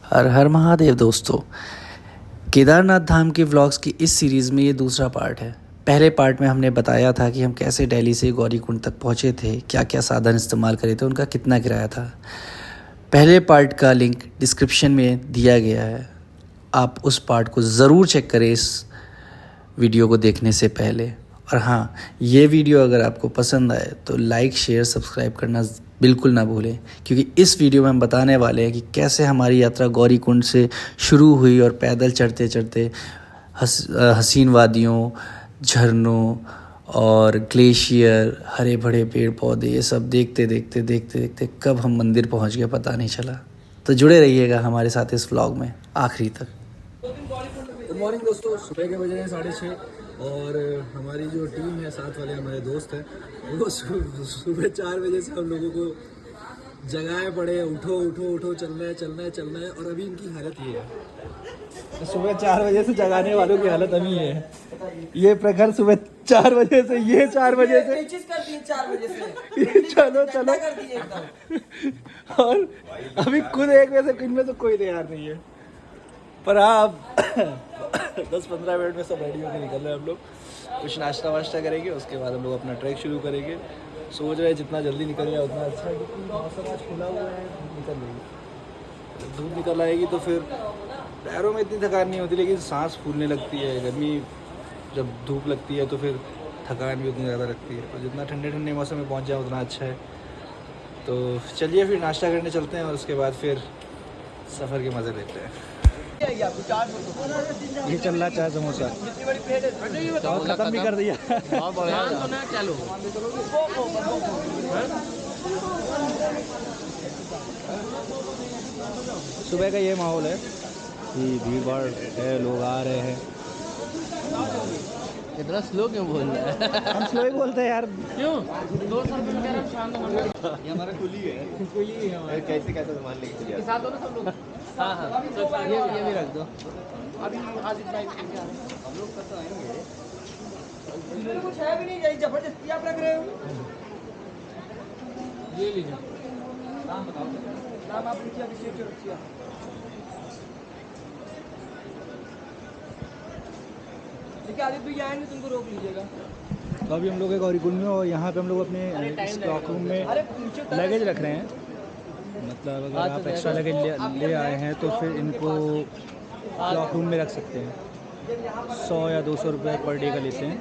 हर हर महादेव दोस्तों। केदारनाथ धाम के व्लॉग्स की इस सीरीज़ में ये दूसरा पार्ट है। पहले पार्ट में हमने बताया था कि हम कैसे दिल्ली से गौरीकुंड तक पहुँचे थे, क्या क्या साधन इस्तेमाल करे थे, उनका कितना किराया था। पहले पार्ट का लिंक डिस्क्रिप्शन में दिया गया है, आप उस पार्ट को ज़रूर चेक करें इस वीडियो को देखने से पहले। और हाँ, ये वीडियो अगर आपको पसंद आए तो लाइक शेयर सब्सक्राइब करना बिल्कुल ना भूलें, क्योंकि इस वीडियो में हम बताने वाले हैं कि कैसे हमारी यात्रा गौरीकुंड से शुरू हुई और पैदल चढ़ते चढ़ते हसीन वादियों, झरनों और ग्लेशियर, हरे भरे पेड़ पौधे, ये सब देखते देखते देखते देखते कब हम मंदिर पहुंच गए पता नहीं चला। तो जुड़े रहिएगा हमारे साथ इस व्लॉग में आखिरी तक। गुड मॉर्निंग दोस्तों, सुबह के बजे हैं 6:30 और हमारी जो टीम है, साथ वाले हमारे दोस्त हैं, वो सुबह 4 बजे से हम लोगों को जगाए पड़े, उठो उठो उठो, चलना है चलना है चलना है। और अभी इनकी हालत ये है, सुबह 4 बजे से जगाने वालों की हालत अभी ये है। ये प्रखर सुबह 4 बजे से, ये 4 बजे से 4 बजे से ये चलो चलो कर दिए एकदम। और अभी खुद एक में से इनमें से कोई तैयार नहीं है, पर आप 10-15 मिनट में सब रेडी होकर निकल रहे हैं। हम लोग कुछ नाश्ता वाश्ता करेंगे, उसके बाद हम लोग अपना ट्रैक शुरू करेंगे। सोच रहे हैं जितना जल्दी निकल जाए उतना अच्छा है, क्योंकि मौसम आज खुला हुआ है, धूप निकल रही है। धूप निकल आएगी तो फिर पैरों में इतनी थकान नहीं होती, लेकिन सांस फूलने लगती है। गर्मी जब धूप लगती है तो फिर थकान भी उतनी ज़्यादा लगती है। और जितना ठंडे ठंडे मौसम में पहुँच जाए उतना अच्छा है। तो चलिए फिर नाश्ता करने चलते हैं और उसके बाद फिर सफ़र के मज़े लेते हैं। ये चल रहा चाय समोसा, चावल खत्म भी कर दिया। सुबह का ये माहौल है कि भीड़ भाड़ है, लोग आ रहे हैं। इतना स्लो क्यों बोल रहा है? हम स्लो ही बोलते हैं यार। क्यों? 2 साल में कह रहा हूं शांत होना। ये हमारा कुली है, कुली है हमारा। कैसे कैसे सामान लेके चलिए, साथ हो ना सब लोग। हाँ, ये भी रख दो। अभी हाजिर भाई हम लोग कब आएंगे? कुछ है भी नहीं, यही जबरदस्ती आप रख रहे हो। ये लीजिए, नाम बताओ। नाम आप लिखिए, अभिषेक चौरसिया। देखिए आदित्य भैया आएंगे, तुमको रोक लीजिएगा। तो अभी हम लोग गौरीकुंड में, और यहाँ पे हम लोग अपने स्टॉक रूम में लगेज रख रहे हैं। मतलब अगर आप एक्स्ट्रा लगेज ले आए हैं तो फिर इनको स्टॉक रूम में रख सकते हैं। 100 या 200 रुपये पर डे का लेते हैं।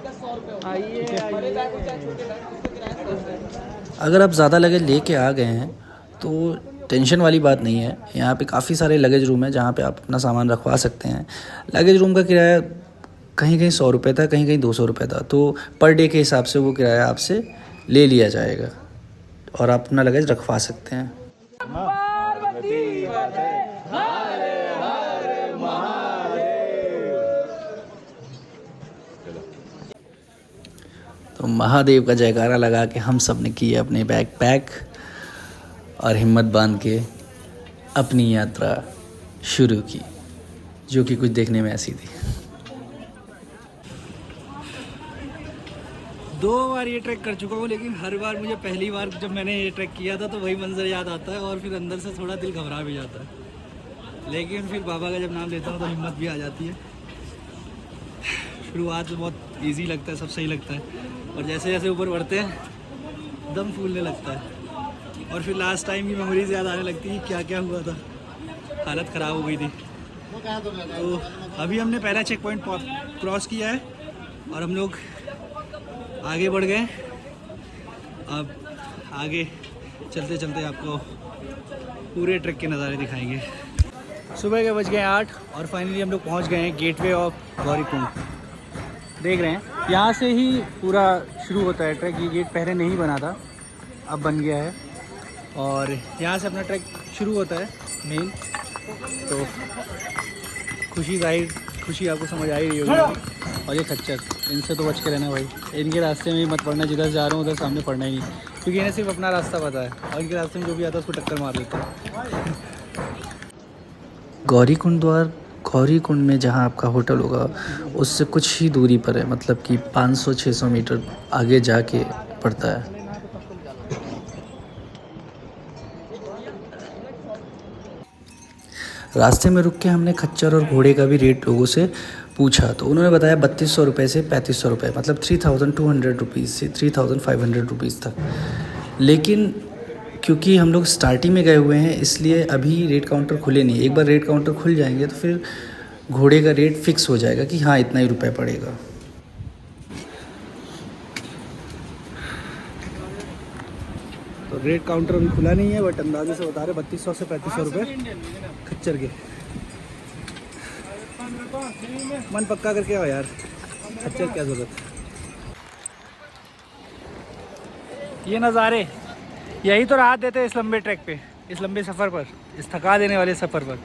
अगर आप ज़्यादा लगेज लेके आ गए हैं तो टेंशन वाली बात नहीं है। यहाँ पे काफ़ी सारे लगेज रूम हैं जहाँ पे आप अपना सामान रखवा सकते हैं। लगेज रूम का किराया कहीं कहीं 100 रुपये था, कहीं कहीं 200 रुपये था। तो पर डे के हिसाब से वो किराया आपसे ले लिया जाएगा और आप अपना लगेज रखवा सकते हैं। तो महादेव का जयकारा लगा के हम सब ने किए अपने बैग पैक और हिम्मत बांध के अपनी यात्रा शुरू की, जो कि कुछ देखने में ऐसी थी। 2 बार ये ट्रैक कर चुका हूँ, लेकिन हर बार मुझे पहली बार जब मैंने ये ट्रैक किया था तो वही मंजर याद आता है और फिर अंदर से थोड़ा दिल घबरा भी जाता है। लेकिन फिर बाबा का जब नाम लेता हूँ तो हिम्मत भी आ जाती है। शुरुआत में बहुत इजी लगता है, सब सही लगता है, और जैसे जैसे ऊपर बढ़ते हैं दम फूलने लगता है। और फिर लास्ट टाइम की मेमोरीज याद आने लगती है, क्या क्या हुआ था, हालत ख़राब हो गई थी। तो अभी हमने पहला चेक पॉइंट क्रॉस किया है और हम लोग आगे बढ़ गए। अब आगे चलते चलते आपको पूरे ट्रैक के नज़ारे दिखाएंगे। सुबह के बज गए 8 और फाइनली हम लोग पहुंच गए हैं गेटवे ऑफ गौरीकुंड। देख रहे हैं यहाँ से ही पूरा शुरू होता है ट्रैक। ये गेट पहले नहीं बना था, अब बन गया है और यहाँ से अपना ट्रैक शुरू होता है मेन। तो खुशी आपको समझ आ ही रही होगी। और ये खच्चर, इनसे तो बच के रहना भाई, इनके रास्ते में ही मत पड़ना। जिधर जा रहा हूँ उधर सामने पड़ना ही नहीं, क्योंकि इन्हें सिर्फ अपना रास्ता पता है और इनके रास्ते में जो भी आता है उसको टक्कर मार लेता है। गौरीकुंड में जहाँ आपका होटल होगा उससे कुछ ही दूरी पर है, मतलब कि 500-600 मीटर आगे जाके पड़ता है। रास्ते में रुक के हमने खच्चर और घोड़े का भी रेट लोगों से पूछा, तो उन्होंने बताया 3200 रुपये से 3500 रुपये, मतलब 3200 रुपीज़ से 3500 रुपीज़ तक। लेकिन क्योंकि हम लोग स्टार्टिंग में गए हुए हैं, इसलिए अभी रेट काउंटर खुले नहीं। एक बार रेट काउंटर खुल जाएंगे तो फिर घोड़े का रेट फिक्स हो जाएगा कि हाँ इतना ही रुपये पड़ेगा। तो रेट काउंटर अभी खुला नहीं है, बट अंदाजे से बता रहे 3200 से 3500 रुपये खच्चर के। मन पक्का करके आओ यार, खच्चर क्या ज़रूरत। ये नज़ारे यही तो राहत देते हैं इस लंबे ट्रैक पे, इस लंबे सफ़र पर, इस थका देने वाले सफ़र पर।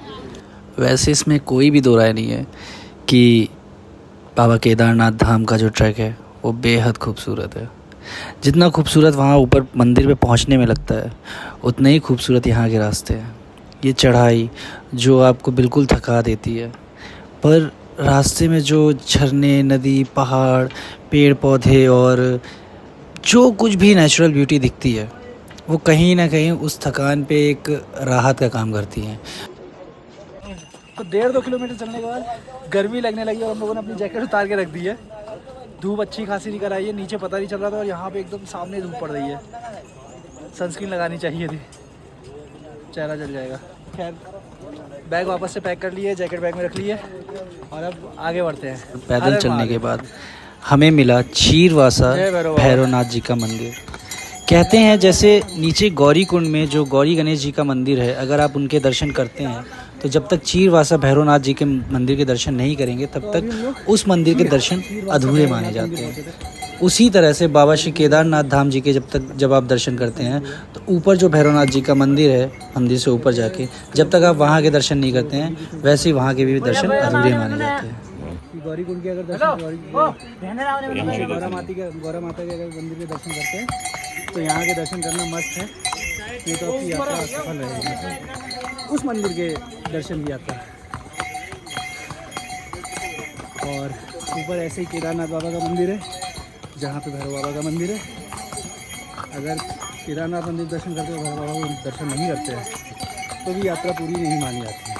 वैसे इसमें कोई भी दो राय नहीं है कि बाबा केदारनाथ धाम का जो ट्रैक है वो बेहद खूबसूरत है। जितना खूबसूरत वहाँ ऊपर मंदिर पे पहुँचने में लगता है, उतने ही खूबसूरत यहाँ के रास्ते हैं। ये चढ़ाई जो आपको बिल्कुल थका देती है, पर रास्ते में जो झरने, नदी, पहाड़, पेड़ पौधे और जो कुछ भी नेचुरल ब्यूटी दिखती है, वो कहीं ना कहीं उस थकान पे एक राहत का काम करती है। तो 1.5-2 किलोमीटर चलने के बाद गर्मी लगने लगी और हम लोगों ने अपनी जैकेट उतार के रख दी है। धूप अच्छी खासी निकल आई है, नीचे पता नहीं चल रहा था और यहाँ पे एकदम सामने धूप पड़ रही है। सनस्क्रीन लगानी चाहिए थी, चेहरा जल जाएगा। खैर बैग वापस से पैक कर लिए, जैकेट बैग में रख लिए और अब आगे बढ़ते हैं। पैदल चलने के बाद हमें मिला चीरवासा भैरवनाथ जी का मंदिर। कहते हैं जैसे नीचे गौरी कुंड में जो गौरी गणेश जी का मंदिर है, अगर आप उनके दर्शन करते हैं तो जब तक चीरवासा भैरवनाथ जी के मंदिर के दर्शन नहीं करेंगे तब तक उस मंदिर के दर्शन अधूरे माने जाते हैं। उसी तरह से बाबा श्री केदारनाथ धाम जी के जब आप दर्शन करते हैं तो ऊपर जो भैरवनाथ जी का मंदिर है, मंदिर से ऊपर जाके जब तक आप वहाँ के दर्शन नहीं करते हैं, वैसे ही वहाँ के भी दर्शन अधूरे माने जाते हैं। गौरी कुंड के अगर दर्शन, गौरा माता के अगर मंदिर के दर्शन करते हैं तो यहाँ के दर्शन करना मस्त है, नहीं तो आपकी यात्रा सफल रहेगी। उस मंदिर के दर्शन की यात्रा। और ऊपर ऐसे ही केदारनाथ बाबा का मंदिर है, जहाँ पे भैरव बाबा का मंदिर है। अगर केदारनाथ मंदिर दर्शन करते हो, भैरव बाबा को दर्शन नहीं करते हैं तो भी यात्रा पूरी नहीं मानी जाती है।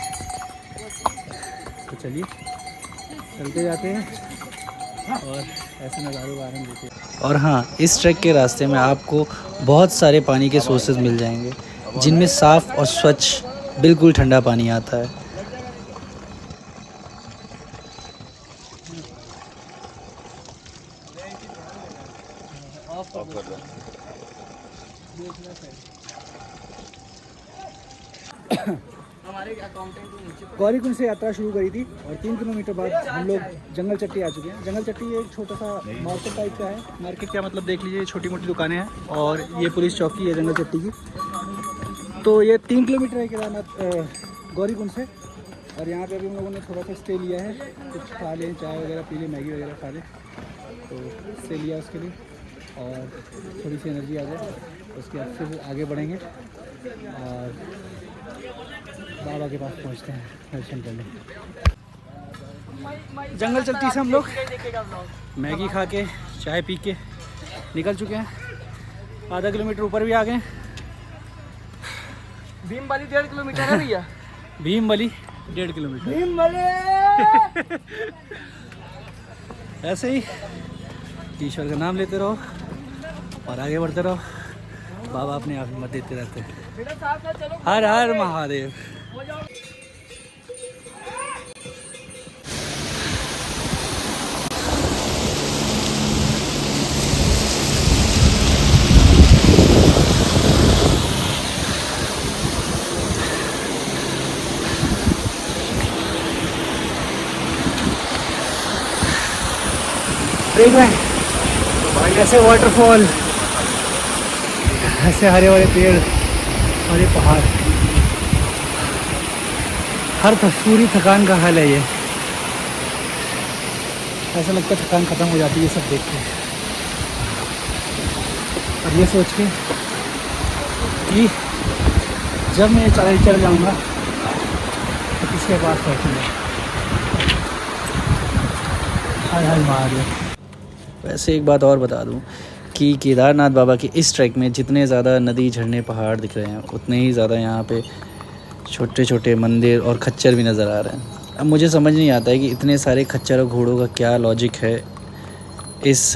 तो चलिए चलते जाते हैं और ऐसे नज़ारों का आनंद लेते हैं। और हाँ, इस ट्रैक के रास्ते में आपको बहुत सारे पानी के सोर्सेज मिल जाएंगे, जिनमें साफ़ और स्वच्छ बिल्कुल ठंडा पानी आता है। गौरी कुंड से यात्रा शुरू करी थी और 3 किलोमीटर बाद हम लोग जंगल चट्टी आ चुके हैं। जंगल चट्टी एक छोटा सा मार्केट टाइप का है। मार्केट क्या मतलब, देख लीजिए, छोटी मोटी दुकानें हैं और ये पुलिस चौकी है जंगल चट्टी की। तो ये 3 किलोमीटर है केदारनाथ गौरी कुंड से। और यहाँ पे अभी हम लोगों ने थोड़ा सा स्टे लिया है, कुछ खा लें, चाय वगैरह पी लें, मैगी वगैरह खा लें, तो स्टे लिया उसके लिए और थोड़ी सी एनर्जी आ जाए। उसके बाद फिर आगे बढ़ेंगे और बाबा के पास पहुंचते हैं दर्शन करने। जंगल चलती से हम लोग मैगी खा के, चाय पी के निकल चुके हैं। आधा किलोमीटर ऊपर भी आ गए। भीम वाली 1.5 किलोमीटर है भैया। भीम वाली 1.5 किलोमीटर। भीम वाले ऐसे ही ईश्वर का नाम लेते रहो और आगे बढ़ते रहो। बाबा अपने आप हिम्मत देते रहते हैं। हर हर महादेव। ऐसे वाटरफॉल, ऐसे हरे भरे पेड़ और ये पहाड़, पूरी थकान का हाल है ये। ऐसा लगता है थकान ख़त्म हो जाती है सब देख के। और ये सोच के कि जब मैं चढ़ाई चढ़ जाऊँगा तो किसके पास पहुँचूँगा। हर हर महादेव। वैसे एक बात और बता दूं कि केदारनाथ बाबा के इस ट्रैक में जितने ज़्यादा नदी, झरने, पहाड़ दिख रहे हैं, उतने ही ज़्यादा यहाँ पे छोटे छोटे मंदिर और खच्चर भी नज़र आ रहे हैं। अब मुझे समझ नहीं आता है कि इतने सारे खच्चर और घोड़ों का क्या लॉजिक है इस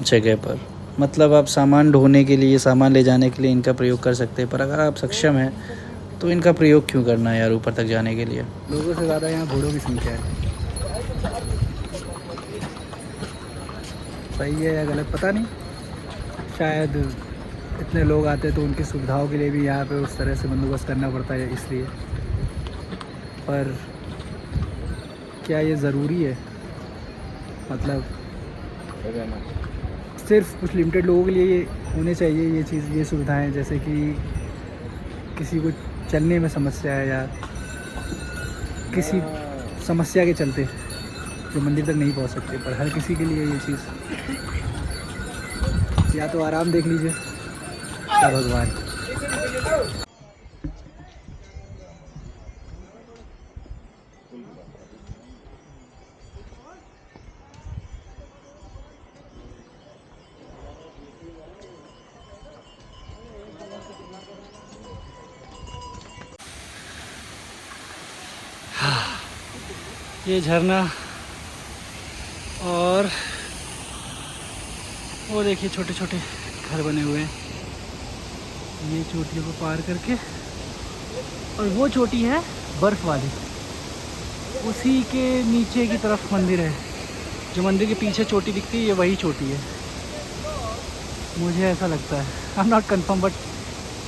जगह पर। मतलब आप सामान ढोने के लिए, सामान ले जाने के लिए इनका प्रयोग कर सकते हैं, पर अगर आप सक्षम हैं तो इनका प्रयोग क्यों करना है यार ऊपर तक जाने के लिए। लोगों से ज़्यादा यहाँ घोड़ों की संख्या है। सही है या गलत पता नहीं, शायद इतने लोग आते हैं तो उनकी सुविधाओं के लिए भी यहाँ पे उस तरह से बंदोबस्त करना पड़ता है इसलिए। पर क्या ये ज़रूरी है? मतलब सिर्फ कुछ लिमिटेड लोगों के लिए ये होने चाहिए ये चीज़, ये सुविधाएं, जैसे कि किसी को चलने में समस्या है या किसी समस्या के चलते जो मंदिर तक नहीं पहुंच सकते, पर हर किसी के लिए ये चीज़, या तो आराम देख लीजिए या भगवान। ये झरना और वो देखिए छोटे छोटे घर बने हुए हैं ये चोटियों को पार करके, और वो चोटी है बर्फ़ वाली, उसी के नीचे की तरफ मंदिर है। जो मंदिर के पीछे चोटी दिखती है ये वही चोटी है, मुझे ऐसा लगता है। I am not confirm but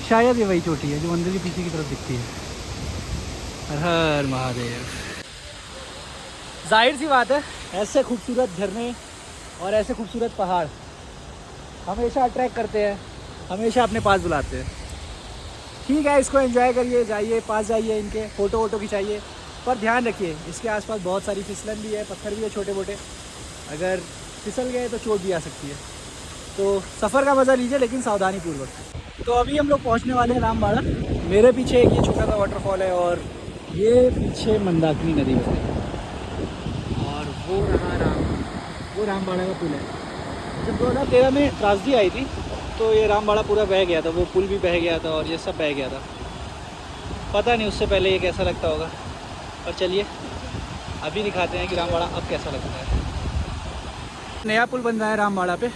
शायद ये वही चोटी है जो मंदिर के पीछे की तरफ दिखती है। हर हर महादेव। जाहिर सी बात है, ऐसे खूबसूरत झरने और ऐसे खूबसूरत पहाड़ हमेशा अट्रैक्ट करते हैं, हमेशा अपने पास बुलाते हैं। ठीक है, इसको एंजॉय करिए, जाइए पास जाइए, इनके फ़ोटो वोटो खिंचाइए, पर ध्यान रखिए इसके आसपास बहुत सारी फिसलन भी है, पत्थर भी है छोटे मोटे, अगर फिसल गए तो चोट भी आ सकती है। तो सफ़र का मज़ा लीजिए लेकिन सावधानी पूर्वक। तो अभी हम लोग पहुँचने वाले हैं रामबाड़ा। मेरे पीछे एक ये छोटा सा वाटरफॉल है और ये पीछे मंदाकिनी नदी बहती है, और वो रामबाड़ा का पुल है। जब 2013 में त्रासदी आई थी तो ये रामबाड़ा पूरा बह गया था, वो पुल भी बह गया था और ये सब बह गया था। पता नहीं उससे पहले ये कैसा लगता होगा, और चलिए अभी दिखाते हैं कि रामबाड़ा अब कैसा लगता है। नया पुल बन रहा है रामबाड़ा पे,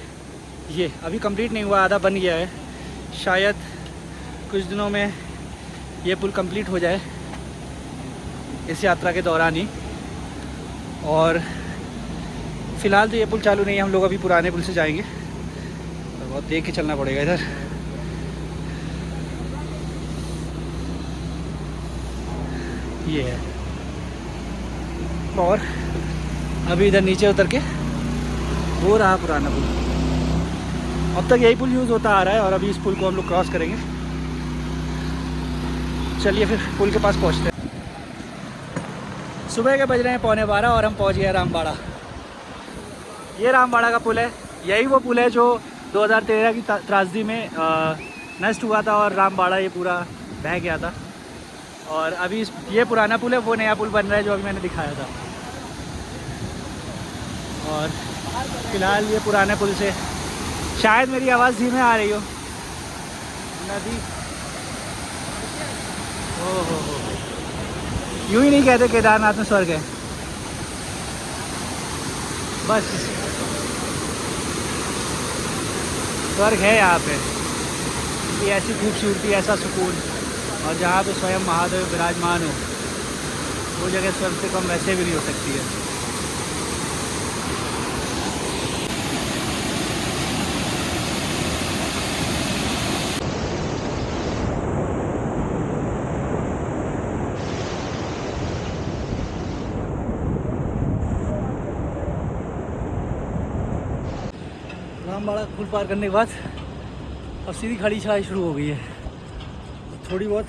ये अभी कंप्लीट नहीं हुआ, आधा बन गया है। शायद कुछ दिनों में ये पुल कंप्लीट हो जाए इस यात्रा के दौरान ही। और फ़िलहाल तो ये पुल चालू नहीं है, हम लोग अभी पुराने पुल से जाएंगे, और बहुत देख के चलना पड़ेगा इधर। ये है, और अभी इधर नीचे उतर के वो रहा पुराना पुल। अब तक यही पुल यूज़ होता आ रहा है और अभी इस पुल को हम लोग क्रॉस करेंगे। चलिए फिर पुल के पास पहुँचते हैं। सुबह के बज रहे हैं 11:15 और हम पहुँच गए रामबाड़ा। ये रामबाड़ा का पुल है, यही वो पुल है जो 2013 की त्रासदी में नष्ट हुआ था और रामबाड़ा ये पूरा बह गया था। और अभी ये पुराना पुल है, वो नया पुल बन रहा है जो अभी मैंने दिखाया था। और फिलहाल ये पुराने पुल से शायद मेरी आवाज़ धीमे आ रही हो, नदी हो। यूँ ही नहीं कहते केदारनाथ में स्वर्ग है, बस स्वर्ग है यहाँ पे। ये ऐसी खूबसूरती, ऐसा सुकून, और जहाँ पे स्वयं महादेव विराजमान हो, वो जगह स्वर्ग से कम वैसे भी नहीं हो सकती है। रामबाड़ा पुल पार करने के बाद अब सीधी खड़ी चढ़ाई शुरू हो गई है। थोड़ी बहुत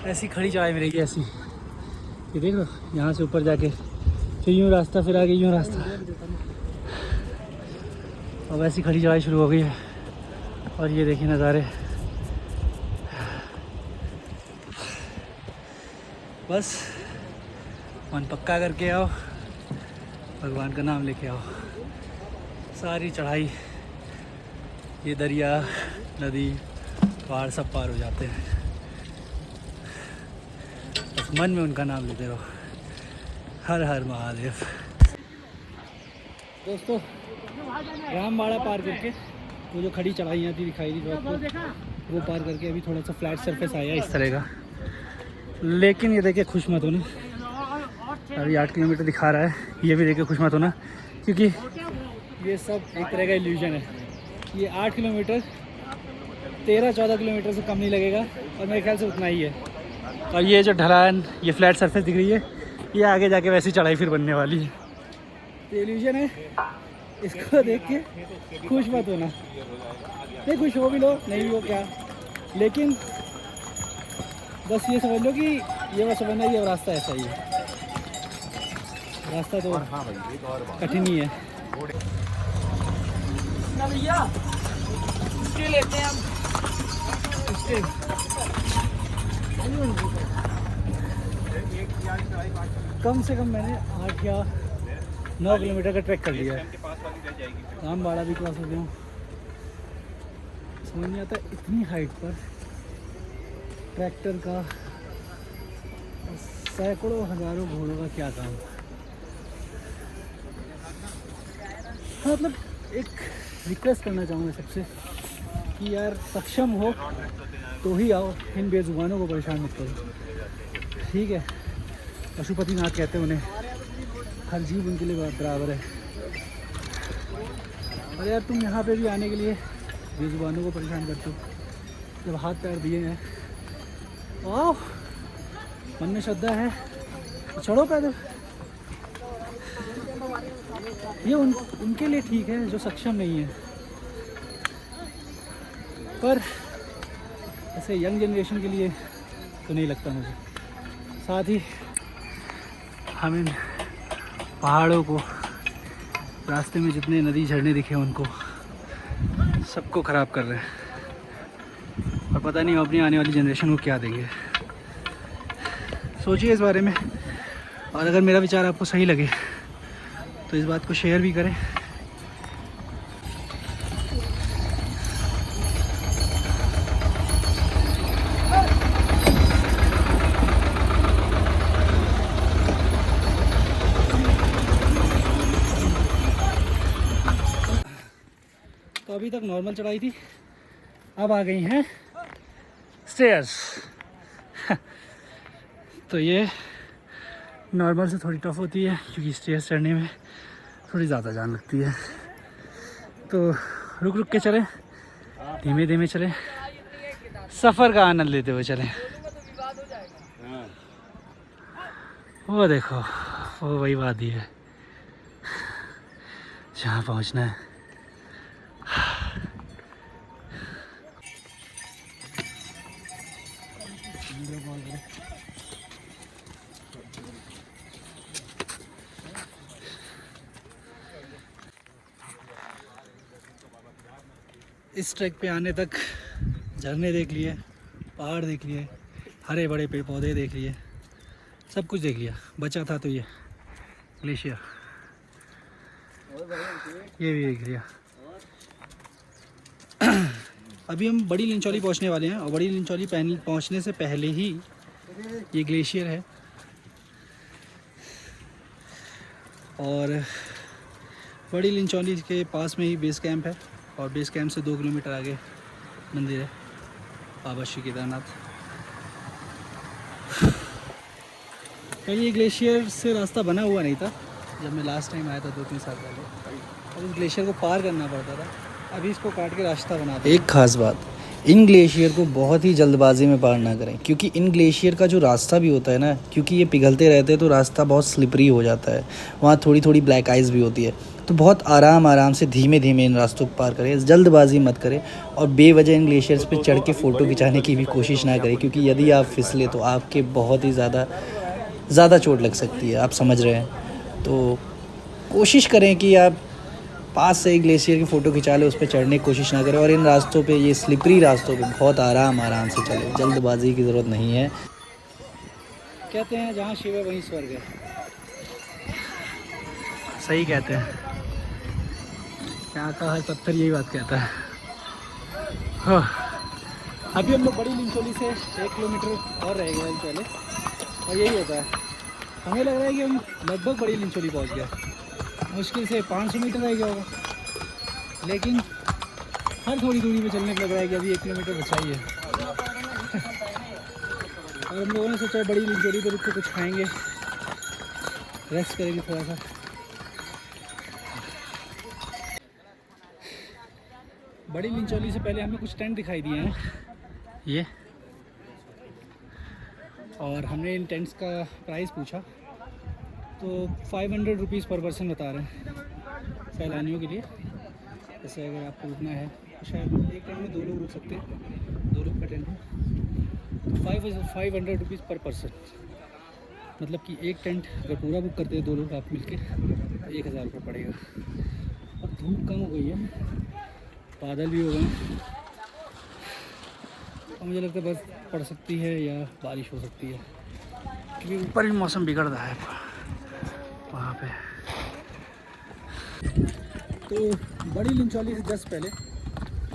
ऐसी खड़ी चढ़ाई मिलेगी, ऐसी ये देख लो, यहाँ से ऊपर जाके फिर यूँ रास्ता, फिर आगे यूँ रास्ता। अब ऐसी खड़ी चढ़ाई शुरू हो गई है और ये देखिए नज़ारे। बस मन पक्का करके आओ, भगवान का नाम लेके आओ, सारी चढ़ाई, ये दरिया, नदी, पहाड़ सब पार हो जाते हैं। मन में उनका नाम लेते रहो। हर हर महादेव। दोस्तों रामबाड़ा पार करके वो जो खड़ी चढ़ाइयाँ थी दिखाई दी आपको, वो पार करके अभी थोड़ा सा फ्लैट सरफेस आया इस तरह का। लेकिन ये देखिए खुश मत होना, अभी 8 किलोमीटर दिखा रहा है, ये भी देखिए खुश मत होना, क्योंकि ये सब एक तरह का इल्यूजन है। ये 8 किलोमीटर 13-14 किलोमीटर से कम नहीं लगेगा और मेरे ख्याल से उतना ही है। और ये जो ढलान, ये फ्लैट सरफेस दिख रही है, ये आगे जाके वैसी चढ़ाई फिर बनने वाली है। तो इल्यूजन है, इसको देख के खुश मत होना। नहीं खुश हो भी लो, नहीं हो क्या, लेकिन बस ये समझ लो कि ये बस समझना ये रास्ता ऐसा ही है। रास्ता तो कठिन ही है। भैया इसके लेते हैं हम, इसके कम से कम मैंने 8 या 9 किलोमीटर का ट्रैक कर लिया है। रामबाड़ा भी क्रॉस हो गया हूँ। समझ नहीं आता इतनी हाइट पर ट्रैक्टर का सैकड़ों हज़ारों घोड़ों का क्या काम। हाँ मतलब एक रिक्वेस्ट करना चाहूँगा सबसे कि यार सक्षम हो तो ही आओ, इन बेजुबानों को परेशान मत करो, ठीक है। पशुपतिनाथ कहते हैं उन्हें, हर जीव उनके लिए बराबर है। और यार तुम यहाँ पे भी आने के लिए बेजुबानों को परेशान करते हो, जब हाथ पैर दिए हैं, आओ, मन में श्रद्धा है तो चढ़ो पैदल। ये उनके लिए ठीक है जो सक्षम नहीं है, पर ऐसे यंग जनरेशन के लिए तो नहीं लगता मुझे। साथ ही हम इन पहाड़ों को, रास्ते में जितने नदी झरने दिखे उनको सबको ख़राब कर रहे हैं, और पता नहीं अपनी आने वाली जनरेशन को क्या देंगे। सोचिए इस बारे में, और अगर मेरा विचार आपको सही लगे तो इस बात को शेयर भी करें। तो अभी तक नॉर्मल चढ़ाई थी, अब आ गई हैं स्टेयर्स। तो ये नॉर्मल से थोड़ी टफ होती है क्योंकि स्टेयर्स चढ़ने में थोड़ी ज़्यादा जान लगती है। तो रुक रुक के चलें, धीमे धीमे चलें, सफ़र का आनंद लेते हुए चलें। वो देखो, वो वही वादी है जहाँ पहुँचना है। इस ट्रैक पे आने तक झरने देख लिए, पहाड़ देख लिए, हरे बड़े पेड़ पौधे देख लिए, सब कुछ देख लिया। बचा था तो ये ग्लेशियर, ये भी देख लिया। अभी हम बड़ी लिंचौली पहुंचने वाले हैं, और बड़ी लिंचौली पहुंचने से पहले ही ये ग्लेशियर है। और बड़ी लिंचौली के पास में ही बेस कैंप है, और बेस कैंप से 2 किलोमीटर आगे मंदिर है बाबा श्री केदारनाथ। पहले ये ग्लेशियर से रास्ता बना हुआ नहीं था जब मैं लास्ट टाइम आया था 2-3 साल पहले, और इस ग्लेशियर को पार करना पड़ता था। अभी इसको काट के रास्ता बना दिया। एक ख़ास बात, इन ग्लेशियर को बहुत ही जल्दबाजी में पार ना करें, क्योंकि इन ग्लेशियर का जो रास्ता भी होता है ना, क्योंकि ये पिघलते रहते हैं तो रास्ता बहुत स्लिपरी हो जाता है, वहाँ थोड़ी थोड़ी ब्लैक आइस भी होती है। तो बहुत आराम से धीमे धीमे इन रास्तों को पार करें, जल्दबाजी मत करें, और बेवजह इन ग्लेशियर्स पे चढ़ के फ़ोटो खिंचाने की भी कोशिश ना करें, क्योंकि यदि आप फिसले तो आपके बहुत ही ज़्यादा चोट लग सकती है, आप समझ रहे हैं। तो कोशिश करें कि आप पास से एक ग्लेशियर की फ़ोटो खिंचा ले, उस पर चढ़ने की कोशिश ना करें, और इन रास्तों पे, ये स्लिपरी रास्तों पे बहुत आराम से चलें, जल्दबाजी की ज़रूरत नहीं है। कहते हैं जहाँ शिव है वहीं स्वर्ग है, सही कहते हैं, यहाँ का हर पत्थर यही बात कहता है। हाँ, अभी हम लोग बड़ी लिंचौली से 1 किलोमीटर और रह गए पहले, और यही होता है, हमें लग रहा है कि हम लगभग बड़ी लिंचोली पहुंच गए, मुश्किल से 500 मीटर रह गया होगा, लेकिन हर थोड़ी दूरी पे चलने पर लग रहा है कि अभी 1 किलोमीटर बचा ही है। और हम लोगों ने सोचा बड़ी लिंचोली पर रुक के कुछ खाएंगे, रेस्ट करेंगे थोड़ा सा। बड़ी लिंचोली से पहले हमें कुछ टेंट दिखाई दिए हैं ये, और हमने इन टेंट्स का प्राइस पूछा तो 500 रुपीज़ पर पर्सन बता रहे हैं सैलानियों के लिए। जैसे अगर आपको रुकना है तो शायद एक टेंट में 2 लोग रुक सकते हैं, 2 लोग का टेंट है तो 500 रुपीज़ पर पर्सन, मतलब कि एक टेंट अगर पूरा बुक करते हैं 2 लोग आप मिलके तो 1000 रुपये पड़ेगा। अब धूप कम हो गई है, बादल भी हो गए, और मुझे लगता है बर्फ़ पड़ सकती है या बारिश हो सकती है, क्योंकि ऊपर भी मौसम बिगड़ रहा है वहाँ पे। तो बड़ी लिंचोली से जस्ट पहले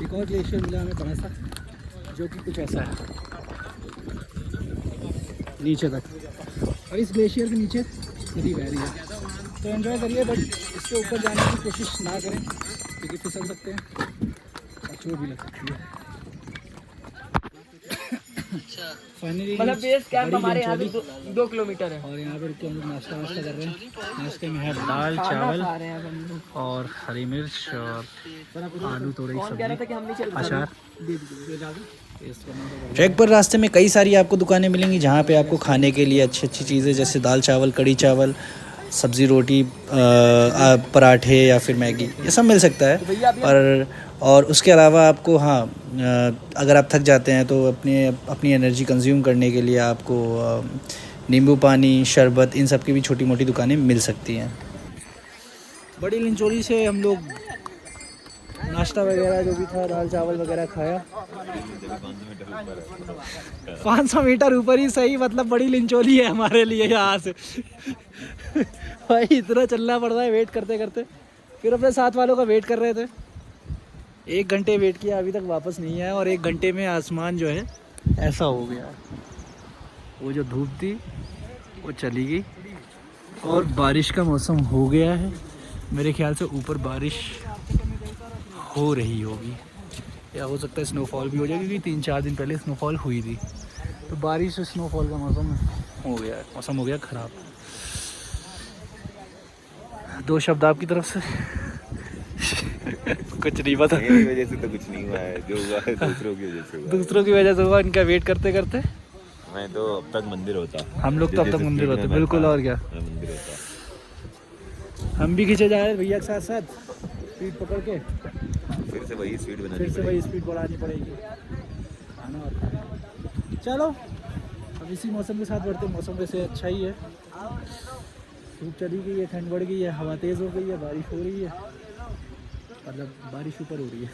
एक और ग्लेशियर मिला हमें बड़ा सा, जो कि कुछ ऐसा है नीचे तक, और इस ग्लेशियर के नीचे नदी बह रही है। तो एंजॉय करिए, बट इसके ऊपर जाने की कोशिश ना करें क्योंकि फिसल सकते हैं और चोट भी लग सकती है। फाइनली मतलब बेस कैंप हमारे यहाँ से 2 किलोमीटर है, और यहाँ पर रुक के हम लोग नाश्ता वास्ता कर रहे हैं। नाश्ते में है दाल चावल खा रहे हैं हम लोग। और हरी मिर्च और आलू तोरई कौन कह रहा था कि हम नहीं चल अचार। ट्रैक पर रास्ते में कई सारी आपको दुकानें मिलेंगी जहाँ पे आपको खाने के लिए अच्छी अच्छी चीज़ें जैसे दाल चावल, कड़ी चावल, सब्ज़ी, रोटी, पराठे या फिर मैगी, ये सब मिल सकता है। और उसके अलावा आपको अगर आप थक जाते हैं तो अपनी एनर्जी कंज्यूम करने के लिए आपको नींबू पानी, शरबत, इन सब की भी छोटी मोटी दुकानें मिल सकती हैं। बड़ी लिंचोली से हम लोग नाश्ता वगैरह जो भी था, दाल चावल वगैरह खाया। 500 मीटर ऊपर ही सही, मतलब बड़ी लिंचोली है हमारे लिए यहाँ से। भाई इतना चलना पड़ रहा है वेट करते करते, फिर अपने साथ वालों का वेट कर रहे थे, 1 घंटे वेट किया, अभी तक वापस नहीं आया। और 1 घंटे में आसमान जो है ऐसा हो गया, वो जो धूप थी वो चली गई और बारिश का मौसम हो गया है। मेरे ख्याल से ऊपर बारिश हो रही होगी, या हो सकता है स्नोफॉल भी हो जाए, क्योंकि 3-4 दिन पहले स्नोफॉल हुई थी। तो बारिश और स्नोफॉल का मौसम हो गया है, मौसम हो गया ख़राब। 2 शब्द आपकी तरफ से। कुछ नहीं पता, मेरी वजह से तो कुछ नहीं हुआ है, जो हुआ है दूसरों की वजह से हुआ है। दूसरों की वजह से हुआ, इनका वेट करते करते। मैं तो अब तक मंदिर होता, हम लोग तो अब तक मंदिर होते, बिल्कुल, और क्या, मैं मंदिर होता। हम भी खींचे जा रहे हैं भैया के साथ साथ, स्पीड पकड़ के फिर से वही स्पीड बनानी फिर से पड़ेगी। वही स्पीड बढ़ानी पड़ेगी, आना और खाना। चलो अब इसी मौसम के साथ बढ़ते, मौसम वैसे अच्छा ही है, धूप चली गई है, ठंड बढ़ गई है, हवा तेज़ हो गई है, बारिश हो रही है, मतलब बारिश ऊपर हो रही है।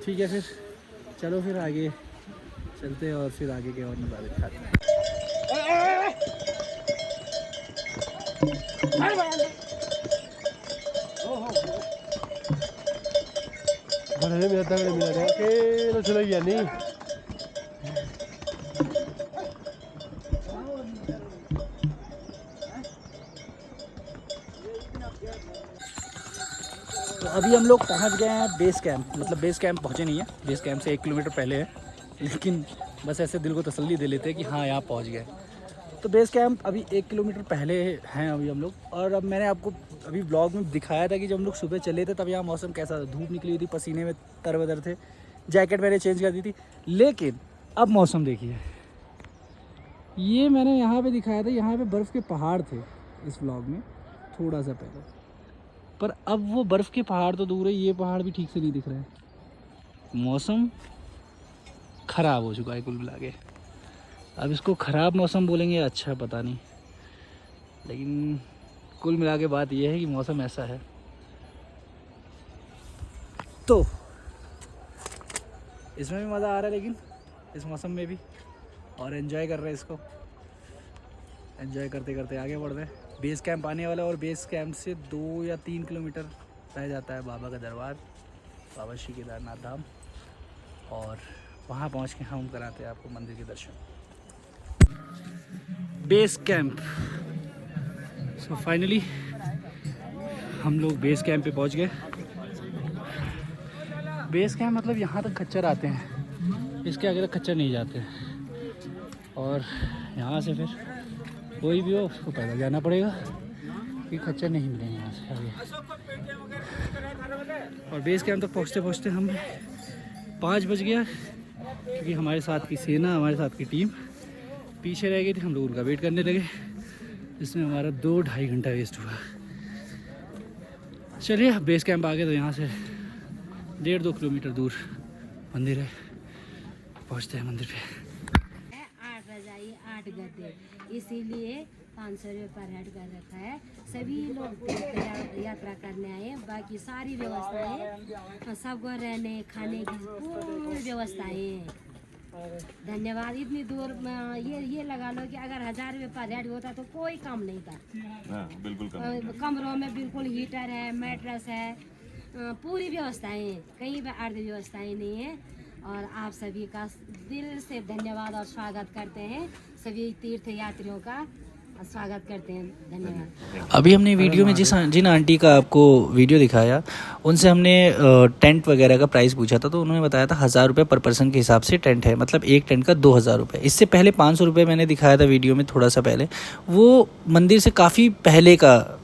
ठीक है, फिर चलो फिर आगे चलते हैं और फिर आगे के और नज़ारे दिखाते हैं। तो अभी हम लोग पहुंच गए हैं बेस कैंप, मतलब बेस कैंप पहुंचे नहीं है, बेस कैंप से 1 किलोमीटर पहले है, लेकिन बस ऐसे दिल को तसल्ली दे लेते हैं कि हाँ यहाँ पहुंच गए। तो बेस कैंप अभी 1 किलोमीटर पहले हैं अभी हम लोग। और अब मैंने आपको अभी ब्लॉग में दिखाया था कि जब हम लोग सुबह चले थे तब यहाँ मौसम कैसा था, धूप निकली हुई थी, पसीने में तरबतर थे, जैकेट मैंने चेंज कर दी थी। लेकिन अब मौसम देखिए, ये मैंने यहाँ पे दिखाया था, यहाँ पे बर्फ़ के पहाड़ थे इस व्लॉग में थोड़ा सा पहले, पर अब वो बर्फ़ के पहाड़ तो दूर है, ये पहाड़ भी ठीक से नहीं दिख रहे हैं। मौसम ख़राब हो चुका है कुल मिला के। अब इसको ख़राब मौसम बोलेंगे या अच्छा, पता नहीं, लेकिन कुल मिला के बात यह है कि मौसम ऐसा है। तो इसमें भी मज़ा आ रहा है, लेकिन इस मौसम में भी, और एंजॉय कर रहे हैं इसको, एंजॉय करते करते आगे बढ़ रहे हैं। बेस कैंप आने वाला है और बेस कैंप से 2 या 3 किलोमीटर रह जाता है बाबा का दरबार, बाबा श्री केदारनाथ धाम, और वहाँ पहुँच के हम कराते हैं आपको मंदिर के दर्शन। Base camp. सो फाइनली हम लोग बेस कैंप पे पहुंच गए। बेस कैंप मतलब यहाँ तक खच्चर आते हैं, इसके आगे तक खच्चर नहीं जाते। और यहाँ से फिर कोई भी हो उसको पैदल जाना पड़ेगा क्योंकि खच्चर नहीं मिलेंगे यहाँ से आगे। और बेस कैंप तक पहुँचते पहुँचते हम 5 बज गया क्योंकि हमारे साथ की सेना, हमारे साथ की टीम पीछे रह गई थी। हम लोग उनका वेट करने लगे, जिसमें हमारा 2-2.5 घंटा वेस्ट हुआ। चलिए बेस कैंप आ गए, तो यहाँ से 1.5-2 किलोमीटर दूर मंदिर है, पहुँचते हैं मंदिर पे। 8 रजाई 8 गद्दे, इसीलिए 500 रुपये पर हेड कर रखा है। सभी लोग तीर्थ यात्रा करने आए, बाकी सारी व्यवस्थाएं सबको रहने खाने की पूरी व्यवस्थाएं हैं। धन्यवाद। इतनी दूर ये लगा लो कि अगर 1000 रुपये पर हेड होता तो कोई काम नहीं था। बिल्कुल कमरों में बिल्कुल हीटर है, मैट्रेस है, पूरी व्यवस्थाएं हैं, कहीं पर अर्ध व्यवस्थाएं नहीं है। और आप सभी का दिल से धन्यवाद और स्वागत करते हैं। सभी तीर्थ यात्रियों का स्वागत करते हैं। धन्यवाद। अभी हमने वीडियो में जिन आंटी का आपको वीडियो दिखाया उनसे हमने टेंट वगैरह का प्राइस पूछा था, तो उन्होंने बताया था 1000 रुपये पर पर्सन के हिसाब से टेंट है, मतलब एक टेंट का 2000 रुपये। इससे पहले 500 रुपये मैंने दिखाया था वीडियो में थोड़ा सा पहले, वो मंदिर से काफ़ी पहले का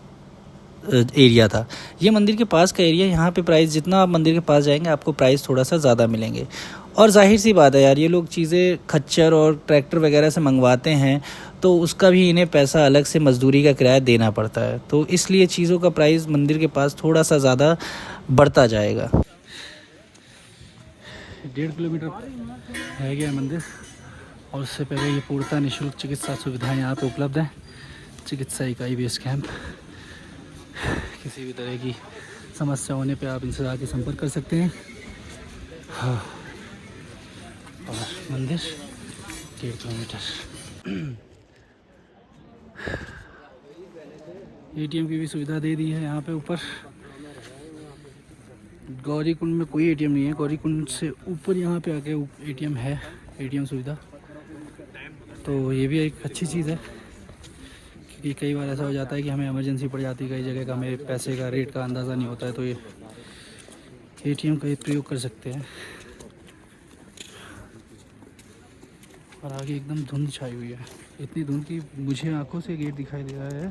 एरिया था। ये मंदिर के पास का एरिया, यहाँ पे प्राइस जितना आप मंदिर के पास जाएंगे आपको प्राइस थोड़ा सा ज़्यादा मिलेंगे। और जाहिर सी बात है यार, ये लोग चीज़ें खच्चर और ट्रैक्टर वगैरह से मंगवाते हैं तो उसका भी इन्हें पैसा अलग से मजदूरी का किराया देना पड़ता है, तो इसलिए चीज़ों का प्राइस मंदिर के पास थोड़ा सा ज़्यादा बढ़ता जाएगा। 1.5 किलोमीटर रह गया मंदिर, और उससे पहले ये पूर्णतः निःशुल्क चिकित्सा सुविधाएं यहाँ पे उपलब्ध हैं। चिकित्सा इकाई बेस कैंप, किसी भी तरह की समस्या होने पे आप इनसे आके संपर्क कर सकते हैं। हाँ, और मंदिर 1.5 किलोमीटर। एटीएम की भी सुविधा दे दी है यहाँ पे ऊपर। गौरीकुंड में कोई एटीएम नहीं है, गौरीकुंड से ऊपर यहाँ पे आके एटीएम है, एटीएम सुविधा। तो ये भी एक अच्छी चीज़ है क्योंकि कई बार ऐसा हो जाता है कि हमें इमरजेंसी पड़ जाती है, कई जगह का हमें पैसे का रेट का अंदाज़ा नहीं होता है, तो ये एटीएम का प्रयोग कर सकते हैं। और आगे एकदम धुंध छाई हुई है, इतनी धुंध कि मुझे आंखों से गेट दिखाई दे रहा है,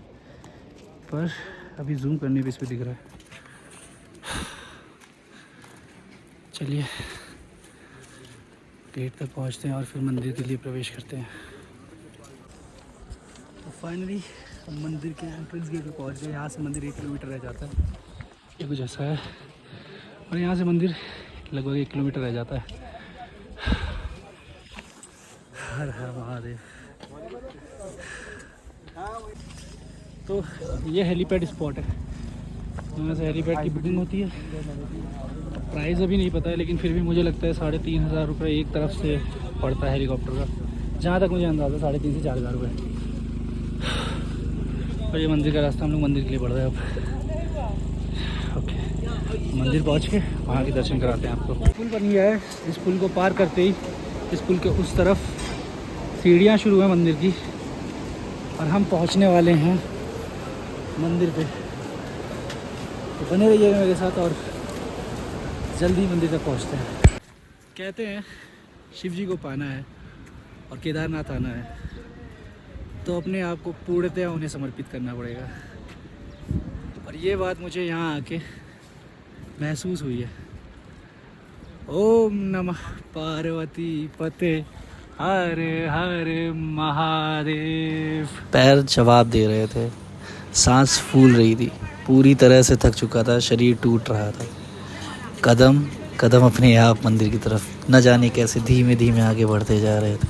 पर अभी जूम करने पे इस पर दिख रहा है। चलिए गेट तक पहुंचते हैं और फिर मंदिर के लिए प्रवेश करते हैं। तो फाइनली हम मंदिर के एंट्रेंस गेट पे पहुंच गए। यहाँ से मंदिर 1 किलोमीटर रह जाता है, ये कुछ ऐसा है। और यहाँ से मंदिर लगभग 1 किलोमीटर रह जाता है। हर हर महादेव। तो ये हेलीपैड स्पॉट है, यहाँ से हेलीपैड की बुकिंग होती है। प्राइस अभी नहीं पता है, लेकिन फिर भी मुझे लगता है 3500 रुपये एक तरफ से पड़ता है हेलीकॉप्टर का, जहाँ तक मुझे अंदाज़ा 3500 से 4000 रुपये। और ये मंदिर का रास्ता, हम लोग मंदिर के लिए बढ़ रहे हैं अब। ओके, मंदिर पहुँच के वहाँ के दर्शन कराते हैं आपको। पुल बन गया है, इस पुल को पार करते ही इस पुल के उस तरफ सीढ़ियाँ शुरू हैं मंदिर की, और हम पहुँचने वाले हैं मंदिर पे। तो बने रहिएगा मेरे साथ और जल्दी मंदिर तक पहुँचते हैं। कहते हैं शिव जी को पाना है और केदारनाथ आना है तो अपने आप को पूर्णतया उन्हें समर्पित करना पड़ेगा, और ये बात मुझे यहाँ आके महसूस हुई है। ओम नमः पार्वती पते हर हर महादेव। पैर जवाब दे रहे थे, सांस फूल रही थी, पूरी तरह से थक चुका था, शरीर टूट रहा था। कदम कदम अपने आप मंदिर की तरफ न जाने कैसे धीमे धीमे आगे बढ़ते जा रहे थे,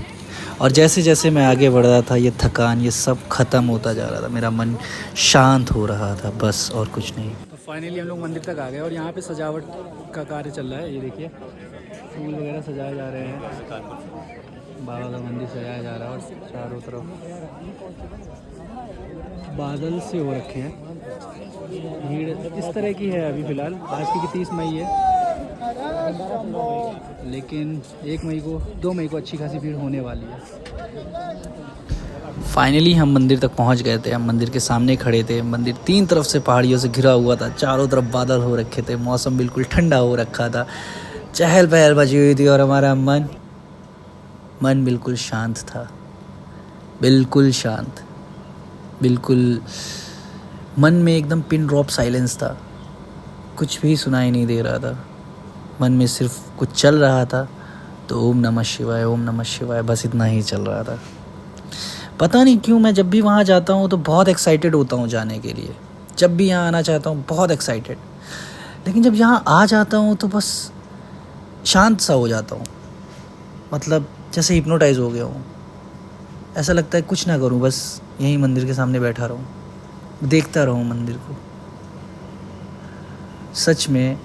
और जैसे जैसे मैं आगे बढ़ रहा था ये थकान ये सब ख़त्म होता जा रहा था, मेरा मन शांत हो रहा था, बस और कुछ नहीं। तो फाइनली हम लोग मंदिर तक आ गए, और यहाँ पे सजावट का कार्य चल रहा है। ये देखिए फूल वगैरह सजाए जा रहे हैं, बाबा का मंदिर सजाया जा रहा है, और चारों तरफ बादल से हो रखे हैं। भीड़ इस तरह की है अभी फ़िलहाल, आज की 30 मई है, लेकिन 1 मई को 2 मई को अच्छी खासी भीड़ होने वाली है। फाइनली हम मंदिर तक पहुंच गए थे। हम मंदिर के सामने खड़े थे। मंदिर 3 तरफ से पहाड़ियों से घिरा हुआ था, चारों तरफ बादल हो रखे थे, मौसम बिल्कुल ठंडा हो रखा था, चहल पहल मची हुई थी और हमारा मन बिल्कुल शांत था, बिल्कुल शांत, बिल्कुल मन में एकदम पिन ड्रॉप साइलेंस था। कुछ भी सुनाई नहीं दे रहा था, मन में सिर्फ कुछ चल रहा था तो ओम नमः शिवाय, ओम नमः शिवाय, बस इतना ही चल रहा था। पता नहीं क्यों मैं जब भी वहाँ जाता हूँ तो बहुत एक्साइटेड होता हूँ जाने के लिए, जब भी यहाँ आना चाहता हूँ बहुत एक्साइटेड, लेकिन जब यहाँ आ जाता हूँ तो बस शांत सा हो जाता हूँ, मतलब जैसे हिप्नोटाइज हो गया हूँ। ऐसा लगता है कुछ ना करूँ, बस यहीं मंदिर के सामने बैठा रहूँ, देखता रहूँ मंदिर को। सच में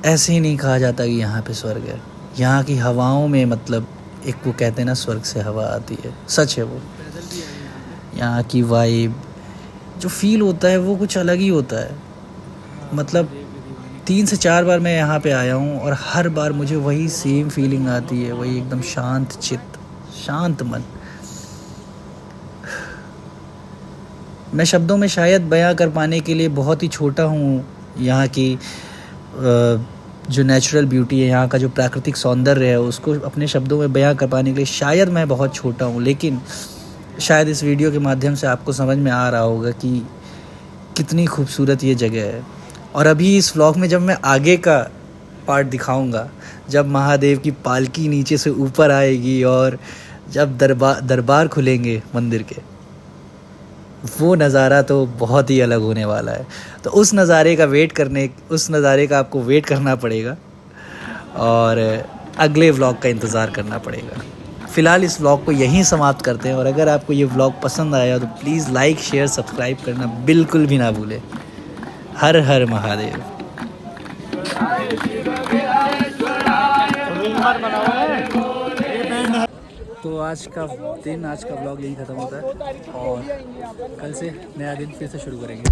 ऐसे ही नहीं कहा जाता कि यहाँ पे स्वर्ग है। यहाँ की हवाओं में मतलब एक वो कहते हैं ना स्वर्ग से हवा आती है, सच है वो। यहाँ की वाइब जो फील होता है वो कुछ अलग ही होता है। मतलब 3 से 4 बार मैं यहाँ पे आया हूँ और हर बार मुझे वही सेम फीलिंग आती है, वही एकदम शांत चित्त, शांत मन। मैं शब्दों में शायद बयां कर पाने के लिए बहुत ही छोटा हूँ। यहाँ की जो नेचुरल ब्यूटी है, यहाँ का जो प्राकृतिक सौंदर्य है, उसको अपने शब्दों में बयां कर पाने के लिए शायद मैं बहुत छोटा हूँ, लेकिन शायद इस वीडियो के माध्यम से आपको समझ में आ रहा होगा कि कितनी खूबसूरत ये जगह है। और अभी इस व्लॉग में जब मैं आगे का पार्ट दिखाऊंगा, जब महादेव की पालकी नीचे से ऊपर आएगी और जब दरबार खुलेंगे मंदिर के, वो नज़ारा तो बहुत ही अलग होने वाला है। तो उस नज़ारे का आपको वेट करना पड़ेगा और अगले व्लॉग का इंतज़ार करना पड़ेगा। फ़िलहाल इस व्लॉग को यहीं समाप्त करते हैं और अगर आपको ये व्लॉग पसंद आया तो प्लीज़ लाइक शेयर सब्सक्राइब करना बिल्कुल भी ना भूलें। हर हर महादेव। तो आज का व्लॉग यहीं ख़त्म होता है और कल से नया दिन फिर से शुरू करेंगे।